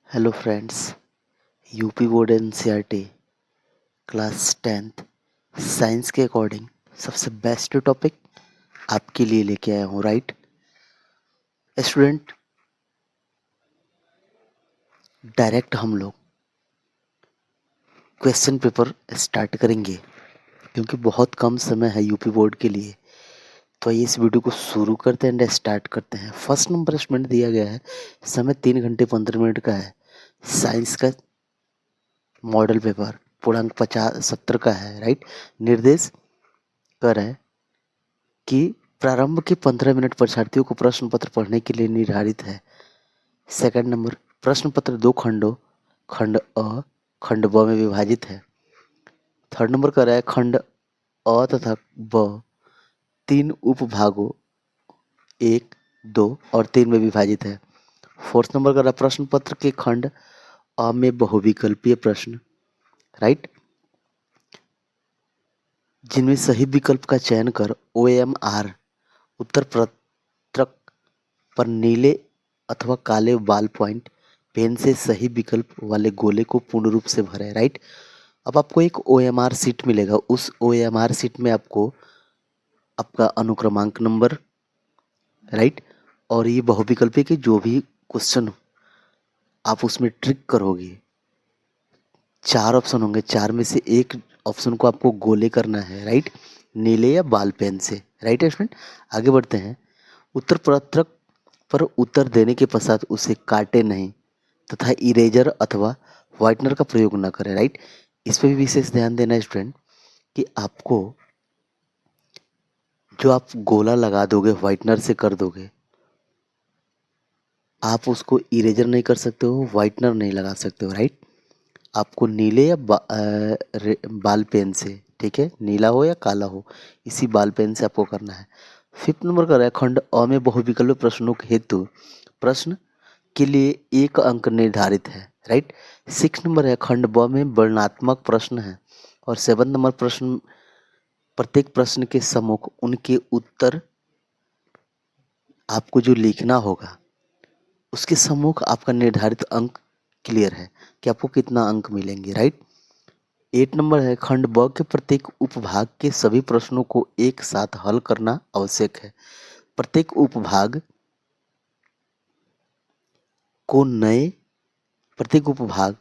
Hello friends. UP board NCERT class 10th science के according सबसे best topic आपके लिए लेके आया हूँ। राइट स्टूडेंट, डायरेक्ट हम लोग क्वेश्चन पेपर स्टार्ट करेंगे क्योंकि बहुत कम समय है यूपी बोर्ड के लिए। तो आइए इस वीडियो को शुरू करते हैं एंड स्टार्ट करते हैं। फर्स्ट नंबर स्टूडेंट दिया गया है, समय 3 घंटे 15 मिनट का है। साइंस का मॉडल पेपर पूर्णांक 50-70 का है। राइट, निर्देश कर है कि प्रारंभ के 15 मिनट परीक्षार्थियों को प्रश्न पत्र पढ़ने के लिए निर्धारित है। सेकंड नंबर, प्रश्न पत्र 2 खंडों खंड अ खंड ब में विभाजित है। थर्ड नंबर कर रहा है खंड अ तथा ब 3 उपभागों 1, 2 और 3 में विभाजित है। फोर्थ नंबर कर रहा है प्रश्न पत्र के खंड अ में बहुविकल्पीय प्रश्न, राइट, जिनमें सही विकल्प का चयन कर OMR उत्तर पत्रक पर नीले अथवा काले बॉल पॉइंट पेन से सही विकल्प वाले गोले को पूर्ण रूप से भरें। राइट, अब आपको एक OMR सीट मिलेगा। उस OMR सीट में आपको आपका अनुक्रमांक नंबर, राइट, और ये बहुविकल्पी के जो भी क्वेश्चन आप उसमें ट्रिक करोगे, 4 ऑप्शन होंगे, 4 में से एक ऑप्शन को आपको गोले करना है। राइट, नीले या बॉल पेन से। राइट स्टूडेंट, आगे बढ़ते हैं। उत्तर पत्रक पर उत्तर देने के पश्चात उसे काटे नहीं तथा इरेजर अथवा व्हाइटनर का प्रयोग न करें। राइट, इस पे भी विशेष ध्यान देना है स्टूडेंट कि आपको जो आप गोला लगा दोगे व्हाइटनर से कर दोगे, आप उसको इरेजर नहीं कर सकते हो, व्हाइटनर नहीं लगा सकते हो। राइट, आपको नीले या बाल पेन से, ठीक है, नीला हो या काला हो, इसी बाल पेन से आपको करना है। फिफ्थ नंबर का है खंड अ में बहुविकल्पीय प्रश्नों के हेतु प्रश्न के लिए 1 अंक निर्धारित है। राइट, 6 नंबर है खंड ब में वर्णनात्मक प्रश्न है। और 7 नंबर प्रश्न, प्रत्येक प्रश्न के सम्मुख उनके उत्तर आपको जो लिखना होगा उसके सम्मुख आपका निर्धारित अंक क्लियर है कि आपको कितना अंक मिलेंगे। राइट, 8 नंबर है खंड ब के प्रत्येक उपभाग के सभी प्रश्नों को एक साथ हल करना आवश्यक है। प्रत्येक उपभाग को नए प्रत्येक उपभाग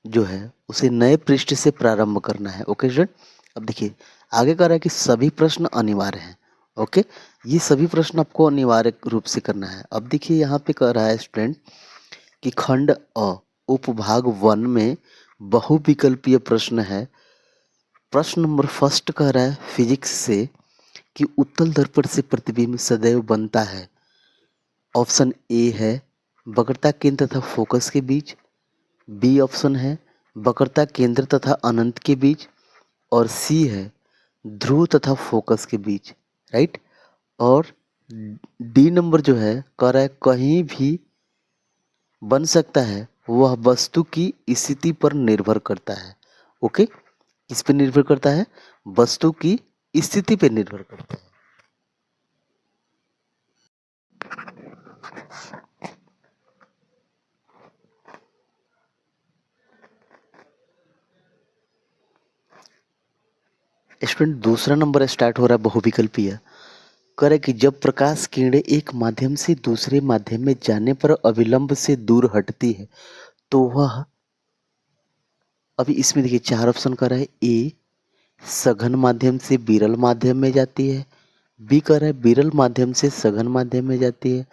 जो है उसे नए पृष्ठ से प्रारंभ करना है। ओके स्टूडेंट, अब देखिए आगे कह रहा है कि सभी प्रश्न अनिवार्य हैं। ओके, ये सभी प्रश्न आपको अनिवार्य रूप से करना है। अब देखिए यहाँ पे कह रहा है स्टूडेंट कि खंड अ उपभाग 1 में बहुविकल्पीय प्रश्न है। प्रश्न नंबर फर्स्ट कह रहा है फिजिक्स से कि उत्तल दर्पण से प्रतिबिंब सदैव बनता है। ऑप्शन ए है वक्रता केंद्र तथा फोकस के बीच, बी ऑप्शन है वक्रता केंद्र तथा अनंत के बीच, और सी है ध्रुव तथा फोकस के बीच। राइट, और डी नंबर जो है कह रहा है कहीं भी बन सकता है, वह वस्तु की स्थिति पर निर्भर करता है। ओके, किस पे निर्भर करता है? वस्तु की स्थिति पे निर्भर करता है। स्टूडेंट, दूसरा नंबर स्टार्ट हो रहा है बहुविकल्पीय। करे कि जब प्रकाश किरणें एक माध्यम से दूसरे माध्यम में जाने पर अविलंब से दूर हटती है तो वह, अभी इसमें देखिए 4 ऑप्शन कर रहा है। ए सघन माध्यम से विरल माध्यम में जाती है, बी कर रहा है विरल माध्यम से सघन माध्यम में जाती है,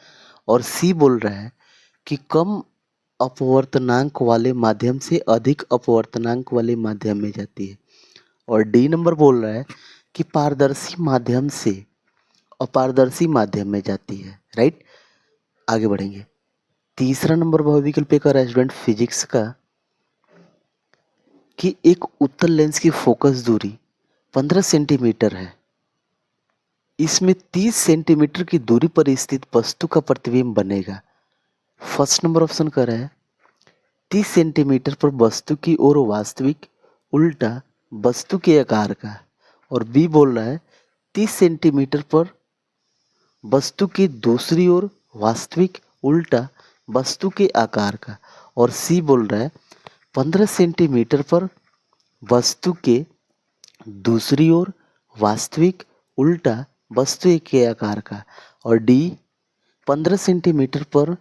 और सी बोल रहा है कि कम अपवर्तनांक वाले माध्यम से अधिक अपवर्तनांक वाले माध्यम में जाती है, और डी नंबर बोल रहा है कि पारदर्शी माध्यम से अपारदर्शी माध्यम में जाती है। राइट, आगे बढ़ेंगे। तीसरा नंबर बहुविकल्प का स्टूडेंट फिजिक्स का कि एक उत्तल लेंस की फोकस दूरी 15 सेंटीमीटर है। इसमें 30 सेंटीमीटर की दूरी पर स्थित वस्तु का प्रतिबिंब बनेगा। फर्स्ट नंबर ऑप्शन कर रहा है 30 सेंटीमीटर पर वस्तु की ओर वास्तविक उल्टा वस्तु के आकार का, और बी बोल रहा है 30 सेंटीमीटर पर वस्तु की दूसरी ओर वास्तविक उल्टा वस्तु के आकार का, और सी बोल रहा है 15 सेंटीमीटर पर वस्तु के दूसरी ओर वास्तविक उल्टा वस्तु के आकार का, और डी 15 सेंटीमीटर पर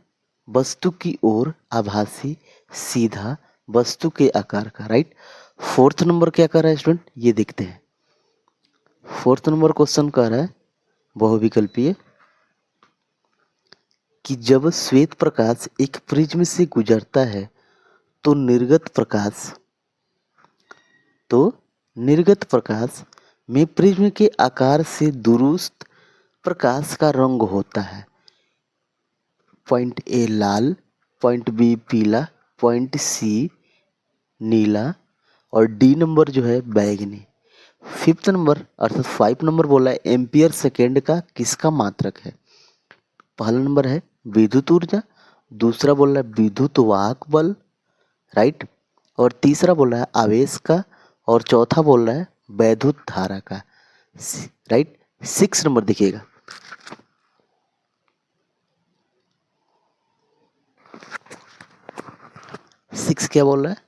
वस्तु की ओर आभासी सीधा वस्तु के आकार का। राइट। फोर्थ नंबर क्या कर रहा है स्टूडेंट, ये देखते हैं। फोर्थ नंबर क्वेश्चन कह रहा है बहुविकल्पीय कि जब श्वेत प्रकाश एक प्रिज्म से गुजरता है तो निर्गत प्रकाश में प्रिज्म के आकार से दुरुस्त प्रकाश का रंग होता है। पॉइंट ए लाल, पॉइंट बी पीला, पॉइंट सी नीला, और डी नंबर जो है बैगनी। फिफ्थ नंबर अर्थात 5 नंबर बोला है एम्पियर सेकेंड का किसका मात्रक है। पहला नंबर है विद्युत ऊर्जा, दूसरा बोल रहा है विद्युत वाहक बल, राइट, और तीसरा बोल रहा है आवेश का, और चौथा बोल रहा है वैद्युत धारा का, राइट। 6 नंबर देखिएगा, 6 क्या बोल रहा है,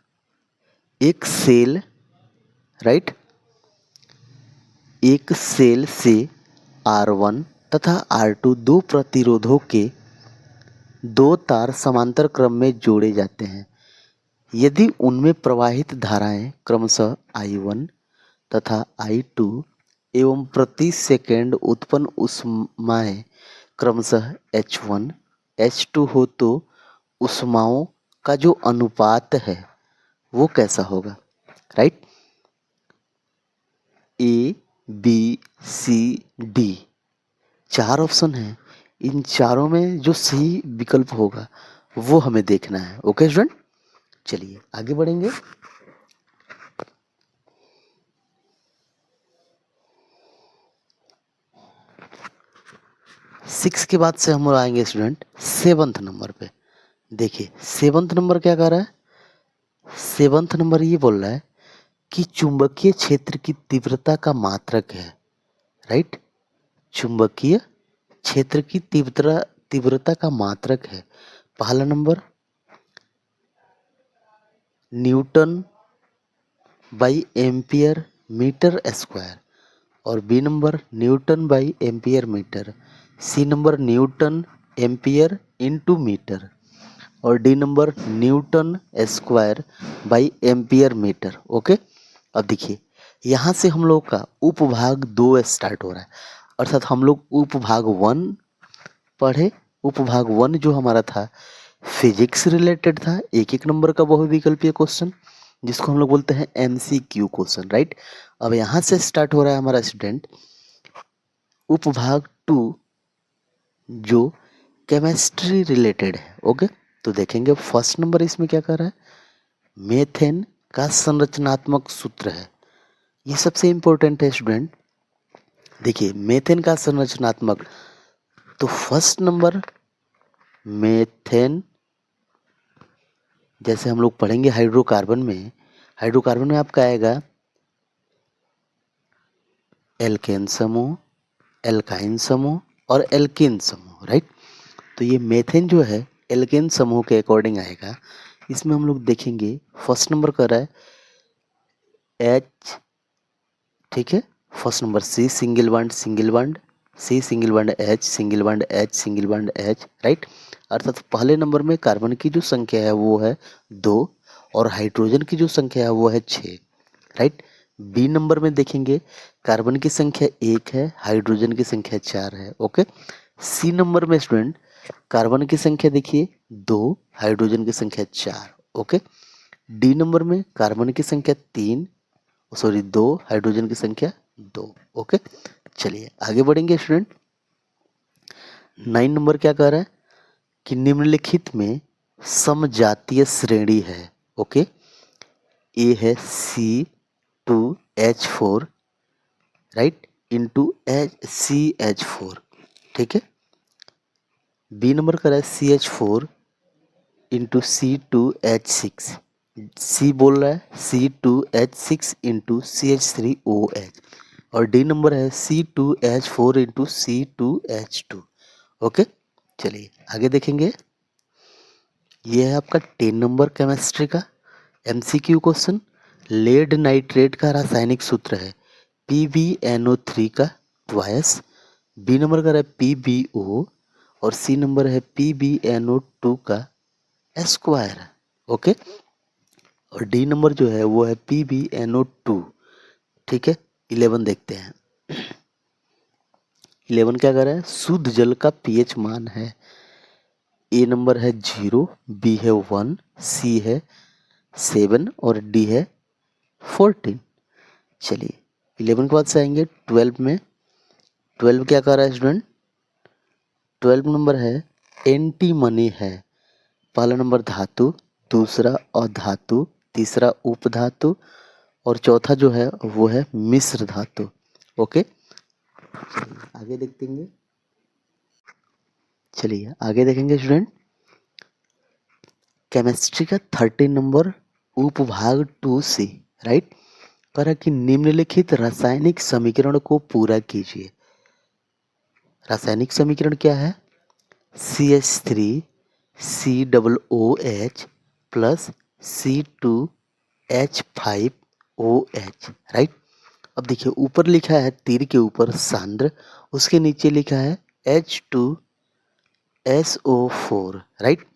एक सेल, राइट, एक सेल से R1 तथा R2 दो प्रतिरोधों के दो तार समांतर क्रम में जोड़े जाते हैं। यदि उनमें प्रवाहित धाराएं क्रमशः I1 तथा I2 एवं प्रति सेकंड उत्पन्न ऊष्माएं क्रमशः H1 H2 हो तो ऊष्माओं का जो अनुपात है वो कैसा होगा। Right. A B C D 4 option है, इन चारों में जो सही विकल्प होगा वो हमें देखना है। ओके स्टूडेंट, चलिए आगे बढ़ेंगे। सिक्स के बाद से हम आएंगे स्टूडेंट 7th नंबर पे। देखिए 7th नंबर क्या कर रहा है, 7th नंबर ये बोल रहा है कि चुंबकीय क्षेत्र की तीव्रता का मात्रक है। राइट, चुंबकीय क्षेत्र की तीव्रता का मात्रक है। पहला number newton by ampere metre square, और B number newton by ampere metre, C number newton ampere into metre, और D number newton square by ampere metre. Okay, अब देखिए यहाँ से हम लोग का उपभाग 2 स्टार्ट हो रहा है, अर्थात हम लोग उपभाग 1 पढ़े। उपभाग 1 जो हमारा था फिजिक्स रिलेटेड था, एक एक नंबर का बहुविकल्पीय क्वेश्चन जिसको हम लोग बोलते हैं MCQ क्वेश्चन। राइट, अब यहाँ से स्टार्ट हो रहा है हमारा स्टूडेंट उपभाग 2 जो केमिस्ट्री रिलेटेड है। ओके, तो देखेंगे फर्स्ट नंबर इसमें क्या कर रहा है, मेथेन का संरचनात्मक सूत्र है। ये सबसे इंपॉर्टेंट है स्टूडेंट। देखिए मेथेन का संरचनात्मक, तो फर्स्ट नंबर मेथेन, जैसे हम लोग पढ़ेंगे हाइड्रोकार्बन में आपका आएगा एल्केन समूह, एल्काइन समूह और एल्कीन समूह। राइट, तो ये मेथेन जो है एल्केन समूह के अकॉर्डिंग आएगा। इसमें हम लोग देखेंगे फर्स्ट नंबर कर रहा है H, ठीक है, first number C single bond C single bond H single bond H single bond H। Right, अर्थात पहले नंबर में कार्बन की जो संख्या है वो है 2 और हाइड्रोजन की जो संख्या है वो है 6। राइट, बी नंबर में देखेंगे कार्बन की संख्या 1 है, हाइड्रोजन की संख्या 4 है। ओके, सी नंबर में स्टूडेंट कार्बन की संख्या देखिए 2, हाइड्रोजन की संख्या 4। ओके, डी नंबर में कार्बन की संख्या 2, हाइड्रोजन की संख्या 2। ओके, चलिए आगे बढ़ेंगे स्टूडेंट। 9 नंबर क्या कह रहा है कि निम्नलिखित में समजातीय श्रेणी है। ओके, ए है C2H4, राइट, इंटू CH4, ठीक है। बी नंबर का है CH4 इंटू C2H6, सी बोल रहा है C2H6 इंटू CH3OH, और डी नंबर है C2H4 इंटू C2H2। ओके, चलिए आगे देखेंगे। ये है आपका 10 नंबर केमिस्ट्री का एमसीक्यू क्वेश्चन। लेड नाइट्रेट का रासायनिक सूत्र है PbNO3 का ट्वाइस, बी नंबर का है PbO और सी नंबर है PbNO2 का स्क्वायर। ओके, और डी नंबर जो है वो है PbNO2। ठीक है, 11 देखते हैं। 11 क्या कर रहा है, शुद्ध जल का पीएच मान है। ए नंबर है 0, बी है 1, सी है 7 और डी है 14। चलिए 11 के बाद से आएंगे 12 में। 12 क्या कर रहा है स्टूडेंट, 12 नंबर है एंटीमनी है। पहला नंबर धातु, दूसरा अधातु, तीसरा उपधातु और चौथा जो है वो है मिश्र धातु। ओके, आगे देखेंगे। चलिए आगे देखेंगे स्टूडेंट, केमिस्ट्री का 13 नंबर उपभाग 2C, राइट। कह कि निम्नलिखित रासायनिक समीकरण को पूरा कीजिए। रासायनिक समीकरण क्या है, CH3 COOH plus C2H5OH, right. अब देखिए ऊपर लिखा है तीर के ऊपर सांद्र, उसके नीचे लिखा है H2SO4, राइट।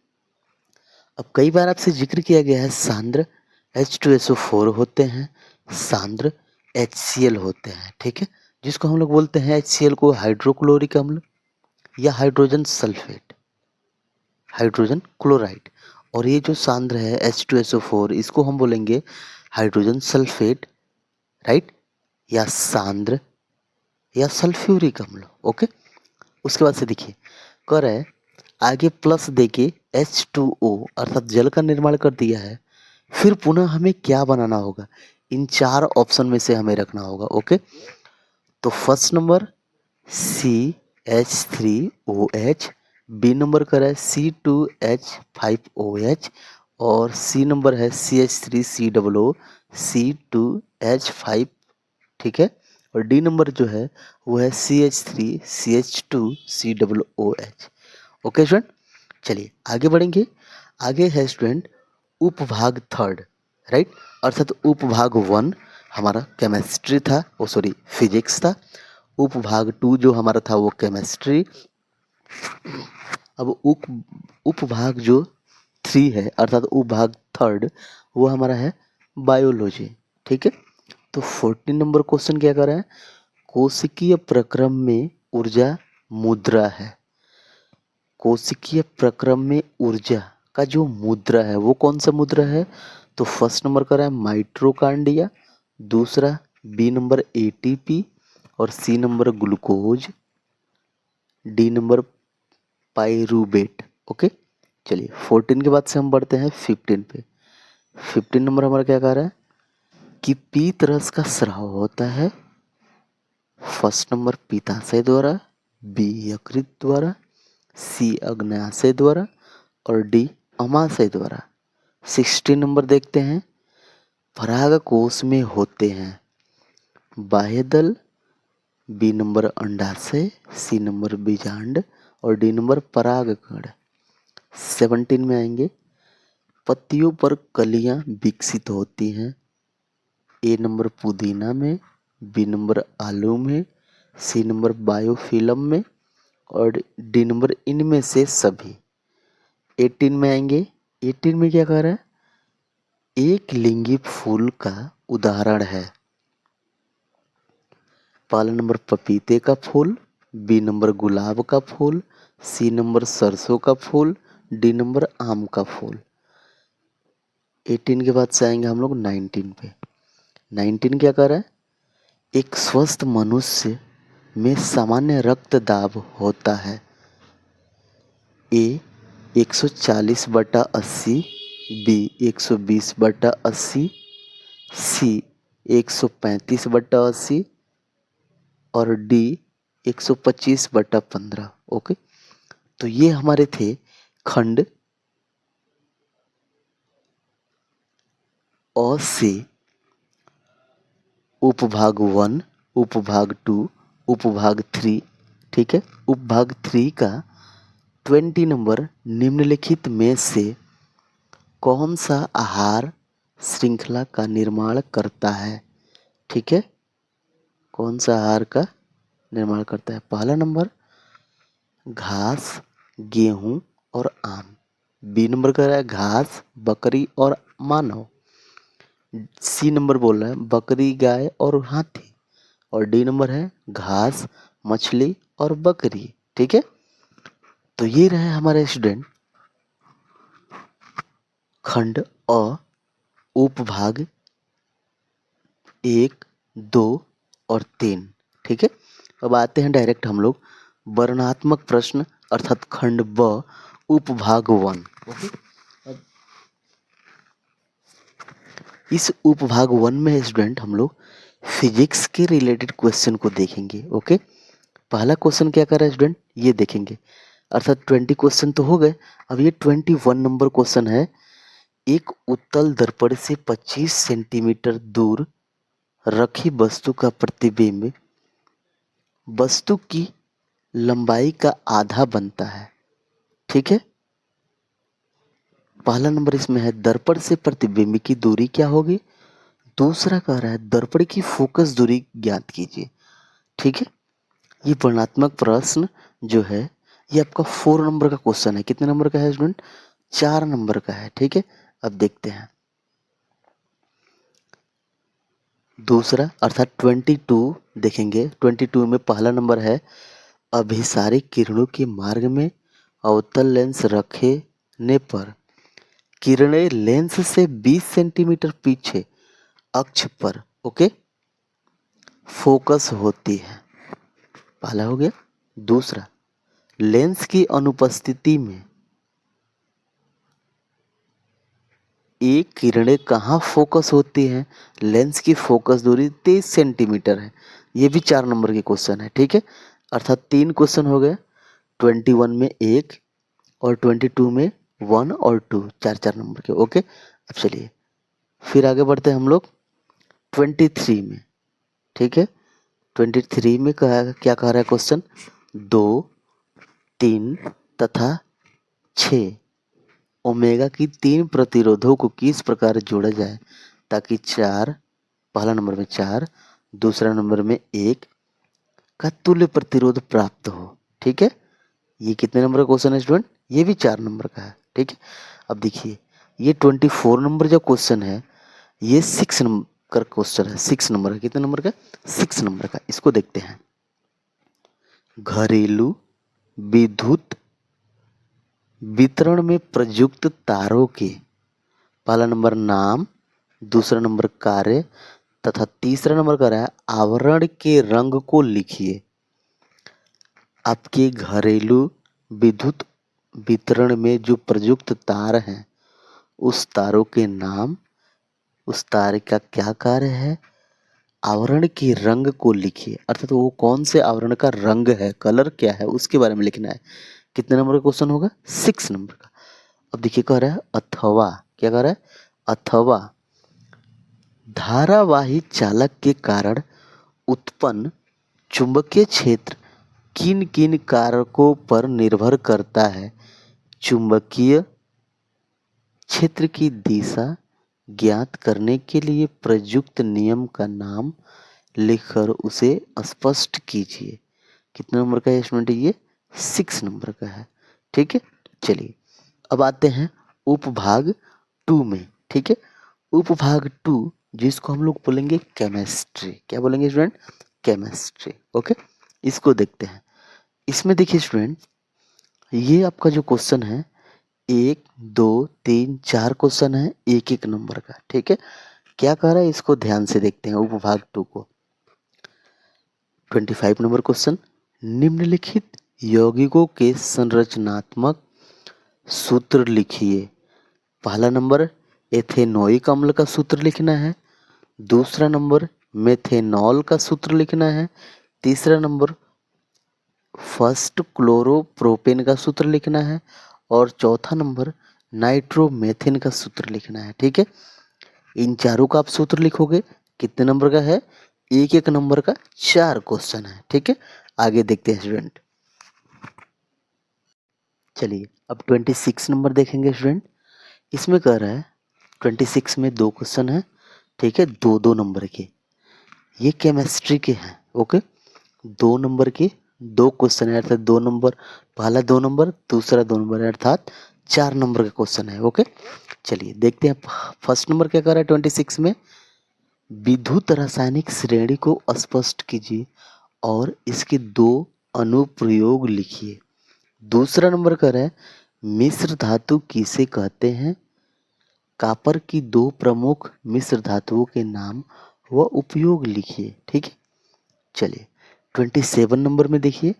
अब कई बार आपसे जिक्र किया गया है सांद्र H2SO4 होते हैं, सांद्र HCl होते हैं, ठीक है, जिसको हम लोग बोलते हैं HCl को हाइड्रोक्लोरिक अम्ल या हाइड्रोजन सल्फेट, हाइड्रोजन क्लोराइड। और ये जो सांद्र है H2SO4 इसको हम बोलेंगे हाइड्रोजन सल्फेट, राइट, या सांद्र या सल्फ्यूरिक अम्ल। ओके, उसके बाद से देखिए कर है आगे प्लस देके H2O अर्थात जल का निर्माण कर दिया है। फिर पुनः हमें क्या बनाना होगा, इन चार ऑप्शन में से हमें रखना होगा। ओके, तो first number CH3OH, B number का है C2H5OH और सी नंबर है CH3COO C2H5, ठीक है, और डी नंबर जो है वो है CH3CH2COOH। ओके स्टूडेंट, चलिए आगे बढ़ेंगे। आगे है स्टूडेंट उपभाग 3, राइट, अर्थात उपभाग 1 हमारा केमिस्ट्री था, वो सॉरी फिजिक्स था। उपभाग 2 जो हमारा था वो केमिस्ट्री। अब उपभाग जो 3 है अर्थात उपभाग 3 वो हमारा है बायोलॉजी, ठीक है। तो 14 नंबर क्वेश्चन क्या कर रहा है, कोशिकीय प्रक्रम में ऊर्जा मुद्रा है। कोशिकीय प्रक्रम में ऊर्जा का जो मुद्रा है वो कौन सा मुद्रा है, तो फर्स्ट नंबर का है माइट्रोकांडिया, दूसरा बी नंबर ATP और C number glucose, D number pyruvate. Okay, चलिए 14 के बाद से हम बढ़ते हैं 15 पे। 15 नंबर हमारा क्या कह रहा है कि पीत रस का स्राव होता है फर्स्ट नंबर पित्ताशय द्वारा, बी यकृत द्वारा, सी अग्न्याशय द्वारा और डी अमाशय द्वारा। 16 नंबर देखते हैं, पराग कोश में होते हैं बाह्यदल, बी नंबर अंडाशय, सी नंबर बीजांड और डी नंबर परागकण। 17 में आएंगे, पत्तियों पर कलियां विकसित होती हैं, ए नंबर पुदीना में, बी नंबर आलू में, सी नंबर बायोफिल्म में और डी नंबर इनमें से सभी। 18 में आएंगे, 18 में क्या कह रहा है, एक लिंगी फूल का उदाहरण है पहला नंबर पपीते का फूल, बी नंबर गुलाब का फूल, सी नंबर सरसों का फूल, डी नंबर आम का फूल। 18 के बाद से आएंगे हम लोग 19 पे। 19 क्या कर रहा है, एक स्वस्थ मनुष्य में सामान्य रक्त दाब होता है ए 140/80, बी 120/80, सी 135/80 और डी 125/15। ओके, तो ये हमारे थे खंड अ से उपभाग 1, उपभाग 2, उपभाग 3, ठीक है। उपभाग 3 का 20 नंबर निम्नलिखित में से कौन सा आहार श्रृंखला का निर्माण करता है? ठीक है, कौन सा आहार का निर्माण करता है? पहला नंबर घास, गेहूं और आम। बी नंबर कह रहा है घास, बकरी और मानव। सी नंबर बोल रहा है बकरी, गाय और हाथी। और डी नंबर है घास, मछली और बकरी। ठीक है, तो ये रहे हमारे स्टूडेंट खंड अ, उपभाग 1, 2 और 3। ठीक है, अब आते हैं डायरेक्ट हम लोग वर्णनात्मक प्रश्न अर्थात खंड ब, उपभाग 1। ओके, अब इस उपभाग 1 में स्टूडेंट हम लोग फिजिक्स के रिलेटेड क्वेश्चन को देखेंगे। ओके, पहला क्वेश्चन क्या कर रहा है स्टूडेंट, ये देखेंगे। अर्थात 20 क्वेश्चन तो हो गए, अब ये 21 नंबर क्वेश्चन है। एक उत्तल दर्पण से 25 सेंटीमीटर दूर रखी वस्तु का प्रतिबिंब वस्तु की लंबाई का आधा बनता है। ठीक है, पहला नंबर इसमें है दर्पण से प्रतिबिंब की दूरी क्या होगी। दूसरा कह रहा है दर्पण की फोकस दूरी ज्ञात कीजिए। ठीक है, ये वर्णनात्मक प्रश्न जो है ये आपका 4 नंबर का क्वेश्चन है। कितने नंबर का है स्टूडेंट? 4 नंबर का है। ठीक है, अब देखते हैं दूसरा अर्थात 22 देखेंगे। 22 में पहला नंबर है अभिसारी किरणों के मार्ग में अवतल लेंस रखने पर किरणें लेंस से 20 सेंटीमीटर पीछे अक्ष पर ओके फोकस होती है। पहला हो गया। दूसरा, लेंस की अनुपस्थिति में ये किरणें कहाँ फोकस होती हैं? लेंस की फोकस दूरी 23 सेंटीमीटर है। ये भी 4 नंबर के क्वेश्चन है। ठीक है, अर्थात 3 क्वेश्चन हो गए। 21 में 1 और 22 में 1 और 2, 4 नंबर के। ओके, अब चलिए फिर आगे बढ़ते हैं हम लोग 23 में। ठीक है, 23 में क्या कह रहा है क्वेश्चन, 2, 3 तथा 6 ओमेगा की 3 प्रतिरोधों को किस प्रकार जोड़ा जाए ताकि 4, पहला नंबर में 4, दूसरा नंबर में 1 का तुल्य प्रतिरोध प्राप्त हो। ठीक है, ये कितने नंबर का क्वेश्चन है स्टूडेंट? ये भी 4 नंबर का है। ठीक है, अब देखिए ये 24 नंबर जो क्वेश्चन है ये 6 नंबर का क्वेश्चन है। 6 नंबर का, कितने नंबर का? 6 नंबर का। इसको देखते हैं। घरेलू विद्युत वितरण में प्रयुक्त तारों के पहला नंबर नाम, दूसरा नंबर कार्य तथा तीसरा नंबर का रहा है आवरण के रंग को लिखिए। आपके घरेलू विद्युत वितरण में जो प्रयुक्त तार हैं उस तारों के नाम, उस तार का क्या कार्य है, आवरण के रंग को लिखिए। अर्थात वो कौन से आवरण का रंग है, कलर क्या है, उसके बारे में लिखना है। कितने नंबर का क्वेश्चन होगा? 6 नंबर का। अब देखिए कह रहा है अथवा, क्या कह रहा है? अथवा धारावाही चालक के कारण उत्पन्न चुंबकीय क्षेत्र किन किन कारकों पर निर्भर करता है? चुंबकीय क्षेत्र की दिशा ज्ञात करने के लिए प्रयुक्त नियम का नाम लिखकर उसे स्पष्ट कीजिए। कितने नंबर का है स्टूडेंट? ये 6 नंबर का है। ठीक है, चलिए अब आते हैं उपभाग 2 में। ठीक है, उपभाग 2 जिसको हम लोग बोलेंगे केमिस्ट्री। क्या बोलेंगे स्टूडेंट? केमिस्ट्री। ओके, इसको देखते हैं। इसमें देखिए स्टूडेंट ये आपका जो क्वेश्चन है 1, 2, 3, 4 क्वेश्चन है एक एक नंबर का। ठीक है, क्या कह रहा है इसको ध्यान से देखते हैं। उपभाग 2 को 25 नंबर क्वेश्चन, निम्नलिखित यौगिकों के संरचनात्मक सूत्र लिखिए। पहला नंबर एथेनोइक अम्ल का सूत्र लिखना है, दूसरा नंबर मेथेनॉल का सूत्र लिखना है, तीसरा नंबर फर्स्ट क्लोरोप्रोपेन का सूत्र लिखना है और चौथा नंबर नाइट्रोमेथेन का सूत्र लिखना है। ठीक है, इन चारों का आप सूत्र लिखोगे। कितने नंबर का है? एक एक नंबर का 4 क्वेश्चन है। ठीक है, आगे देखते हैं स्टूडेंट। चलिए अब 26 नंबर देखेंगे स्टूडेंट। इसमें कह रहा है 26 में 2 क्वेश्चन है, ठीक है, 2-2 नंबर के। ये केमिस्ट्री के हैं, ओके। 2 नंबर के 2 क्वेश्चन है, अर्थात 2 नंबर, पहला 2 नंबर, दूसरा 2 नंबर, अर्थात 4 नंबर का क्वेश्चन है, ओके। चलिए देखते हैं फर्स्ट नंबर क्या कर रहा है 26 में। विद्युत रासायनिक श्रेणी को स्पष्ट कीजिए और इसके 2 अनुप्रयोग लिखिए। दूसरा नंबर कर रहा है मिश्र धातु किसे कहते हैं। कॉपर की 2 प्रमुख मिश्र धातुओं के नाम व उपयोग लिखिए, ठीक है। चलिए 27 नंबर में देखिए,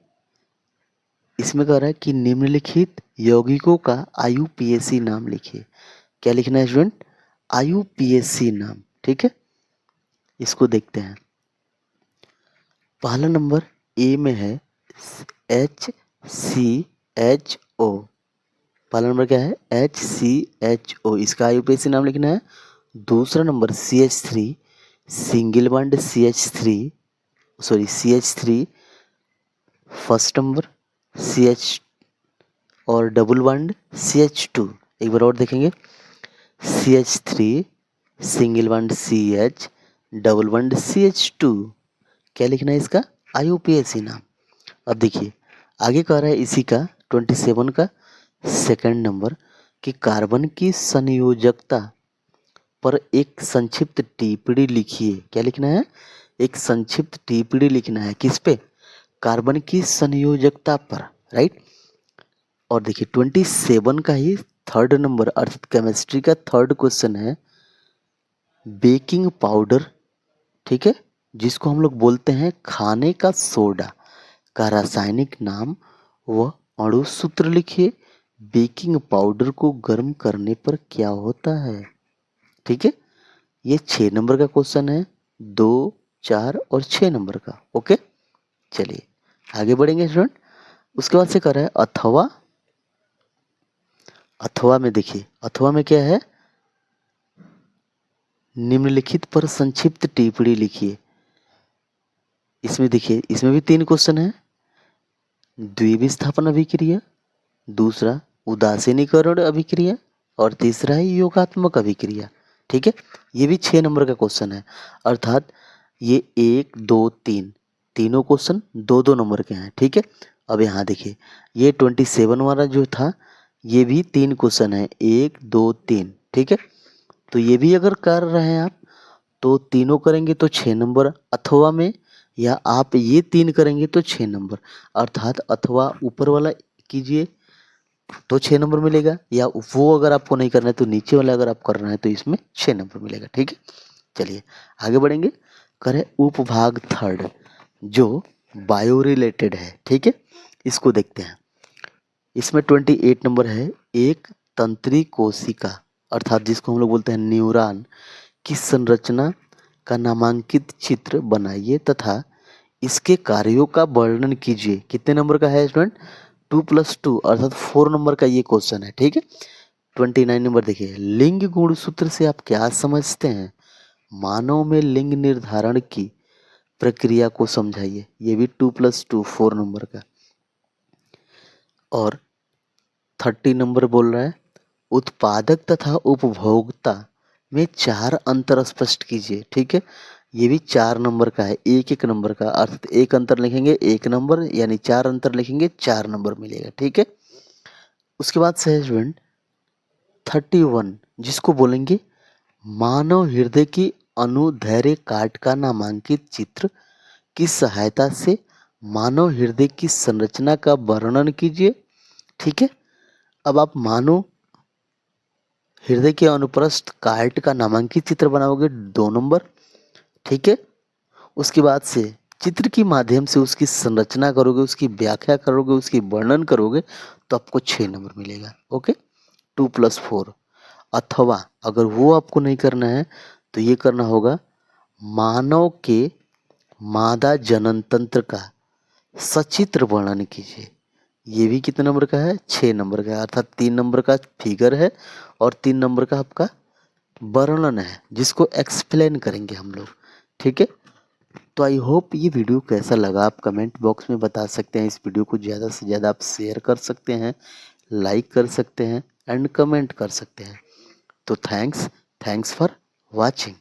इसमें कह रहा है कि निम्नलिखित यौगिकों का आयुपीएसी नाम लिखिए। क्या लिखना है स्टूडेंट, आयुपीएसी नाम, ठीक है। इसको देखते हैं। पहला नंबर ए में है HCHO। पहला नंबर क्या है HCHO, इसका आयुपीएसी नाम लिखना है। दूसरा number CH3, single bond CH3, first number CH और डबल बॉन्ड CH2। एक बार और देखेंगे, CH3, single bond CH, double bond CH2। क्या लिखना है इसका आयुपीएसी नाम। अब देखिए आगे कह रहा है इसी का 27 का सेकंड नंबर कि कार्बन की संयोजकता पर एक संक्षिप्त टिप्पणी लिखिए। क्या लिखना है, एक संक्षिप्त टिप्पणी लिखना है, किस पे, कार्बन की संयोजकता पर, राइट। और देखिए 27 का ही थर्ड नंबर अर्थात केमिस्ट्री का थर्ड क्वेश्चन है बेकिंग पाउडर, ठीक है, जिसको हम लोग बोलते हैं खाने का सोडा, का रासायनिक नाम व अणु सूत्र लिखिए। बेकिंग पाउडर को गर्म करने पर क्या होता है, ठीक है। ये 6 नंबर का क्वेश्चन है, 2, 4 और 6 नंबर का, ओके। चलिए आगे बढ़ेंगे स्टूडेंट। उसके बाद से कर रहा है अथवा। अथवा में देखिए, अथवा में क्या है, निम्नलिखित पर संक्षिप्त टिप्पणी लिखिए। इसमें देखिए, इसमें भी 3 क्वेश्चन है। द्विविस्थापन अभिक्रिया, दूसरा उदासीनीकरण अभिक्रिया और तीसरा है योगात्मक अभिक्रिया, ठीक है। ये भी 6 नंबर का क्वेश्चन है, अर्थात ये 1, 2, 3 तीनों क्वेश्चन 2-2 नंबर के हैं, ठीक है। अब यहाँ देखिए ये 27 वाला जो था ये भी 3 क्वेश्चन है, 1, 2, 3, ठीक है। तो ये भी अगर कर रहे हैं आप तो तीनों करेंगे तो 6 नंबर अथवा में, या आप ये 3 करेंगे तो 6 नंबर, अर्थात अथवा ऊपर वाला कीजिए तो 6 नंबर मिलेगा, या वो अगर आपको नहीं करना है तो नीचे वाला अगर आप कर रहे हैं तो इसमें 6 नंबर मिलेगा, ठीक है। चलिए आगे बढ़ेंगे। करें उपभाग थर्ड जो बायो रिलेटेड है, ठीक है। इसको देखते हैं। इसमें 28 नंबर है एक तंत्री कोशिका, अर्थात जिसको हम लोग बोलते हैं न्यूरॉन की संरचना का नामांकित चित्र बनाइए तथा इसके कार्यों का वर्णन कीजिए। कितने नंबर का है स्टूडेंट, 2+2 अर्थात 4 नंबर का ये क्वेश्चन है, ठीक है। 29 नंबर देखिए, लिंग गुणसूत्र से आप क्या समझते हैं, मानव में लिंग निर्धारण की प्रक्रिया को समझाइए। ये भी 2+2 4 नंबर का। और 30 नंबर बोल रहा है उत्पादक तथा उपभोक्ता में 4 अंतर स्पष्ट कीजिए, ठीक है। ये भी 4 नंबर का है, एक नंबर का, अर्थात एक अंतर लिखेंगे 1 नंबर, यानी 4 अंतर लिखेंगे 4 नंबर मिलेगा, ठीक है। उसके बाद से स्टूडेंट 31 जिसको बोलेंगे मानव हृदय की अनुदैर्घ्य काट का नामांकित चित्र की सहायता से मानव हृदय की संरचना का वर्णन कीजिए, ठीक है। अब आप मानव हृदय के अनुप्रस्थ काट का नामांकित चित्र बनाओगे 2 नंबर, ठीक है। उसके बाद से चित्र के माध्यम से उसकी संरचना करोगे, उसकी व्याख्या करोगे, उसकी वर्णन करोगे तो आपको 6 नंबर मिलेगा, ओके। 2+4। अथवा अगर वो आपको नहीं करना है तो ये करना होगा मानव के मादा जनन तंत्र का सचित्र वर्णन कीजिए। ये भी कितने नंबर का है, 6 नंबर का है, अर्थात 3 नंबर का फिगर है और 3 नंबर का आपका वर्णन है जिसको एक्सप्लेन करेंगे हम लोग, ठीक है। तो आई होप ये वीडियो कैसा लगा आप कमेंट बॉक्स में बता सकते हैं। इस वीडियो को ज़्यादा से ज़्यादा आप शेयर कर सकते हैं, लाइक कर सकते हैं एंड कमेंट कर सकते हैं। तो थैंक्स फॉर वॉचिंग।